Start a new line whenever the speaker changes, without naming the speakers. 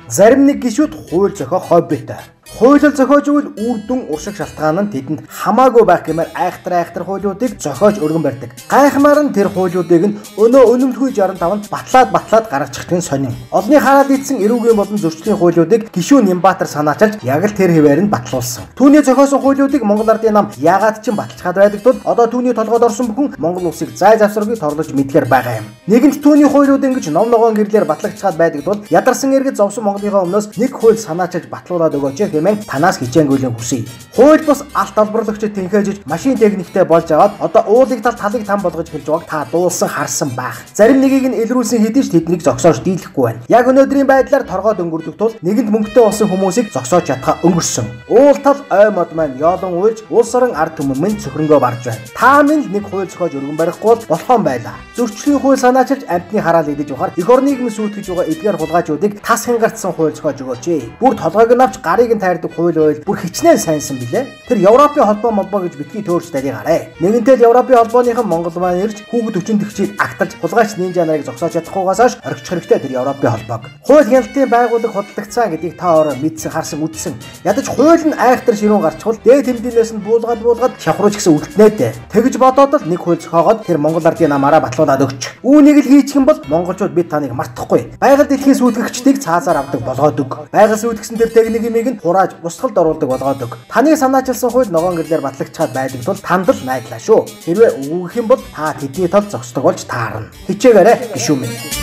Зарим нэг гишүүд хууль зохиох хоббитой. Хуулиар зохиож өгвөл үр дүн уршиг шалтгаан нь тэдэнд хамаагүй байх гэмээр айхтар хуулиудыг зохиож өргөн барьдаг. Гайхмаар нь тэр хуулиудыг нь өнөө өнөмлгүй 65-нд батлаад гаргачихдгийг сонин. Олны хараад ийдсэн эрүүгийн болон зөрчлийн хуулиудыг гишүүн Нямбатар санаачилж яг л тэр хэвээр нь батлуулсан. Түүний зохиосон хуулиудыг Монгол Ардын нам яагаад ч баталчихад байдаг тул одоо түүний толгойд орсон бүхэн Монгол улсыг зай завсаргүй торлож мэдгээр байгаа юм. Нэгэнт түүний хуулиуд ингэж ном ногоон гэрлээр батлагчаад байдаг тул ядарсан эргэж зовсон Монголынхаа өмнөөс нэг хууль санаачилж батлуулаад өгөөч гэмээр танаас хичээнгүйлэн хүсье. Хууль бус алт олборлогчид тэнхээжиж машин техниктэй болж аваад одоо уулыг талыг там болгож хэлж байгааг та дуулсан харсан байх. Зарим нэгийг нь илрүүлсэн хэдий ч тэднийг зогсоож дийлэхгүй байна. Яг өнөөдрийн байдлаар торгоод өнгөрдөг тул нэгэнд мөнгөтэй болсон хүмүүсийг зогсоож чадхаа өнгөрсөн. Уул тал ой мод маань яолон уйлж улс орон ард түмэн минь цөхрөнгөө барж байна. Та минь нэг хууль зохиож өргөн барихгүй болохон байлаа. Зөрчлийн хууль санаачилж амтны хараал идэж ухаар эх орныг нь сүйтгэж байгаа эдгээр хулгайчуудыг тас хянгартсан хууль зохиож өгөөч. Бүр толгойг нь авч гарыг нь тайрдаг хууль ойл бүр хичнээн сайнсан билээ. Тэр Европын холбоо гэж битгий төөрч даригараа. Нэгэнтэл Европын холбооныхан Монгол маань ирж хүүхэд өчн төгчийг агталж хулгайч нинжа нарыг зогсоож чадахгүйгаас хойш орхичих хэрэгтэй тэр Европын холбоог. Хууль хяналтын байгууллага худалдагцсан гэдгийг та ороо мэдсэн харсан үтсэн. Ядаж хууль нь айхтар ширүүн гарчвал дээд тэмдгээс нь буулгаад шавхруулж гисэн үлднэ дээ. Тэгж бодоод л нэг хууль зохиогоод тэр Монгол Ардын намаараа батлуулаад өгч. Үүнийг л хийчих юм бол монголчууд бид таныг мартахгүй. Байгаль дэлхийн сүйтгэгчдийг цаазаар авдаг болгоод өг. Байгаль сүйтгэгчэн тэр техник имийг нь хурааж бусгалд оруулдаг болгоод өг. Таны санаачилсан хууль ногоон гэрлээр батлагчаад байдаг тул танд л найдлаа шүү. Хэрвээ үгүйх юм бол та тэдний тал зогсдог болж таарна. Хичээгээрэй гишүүн минь.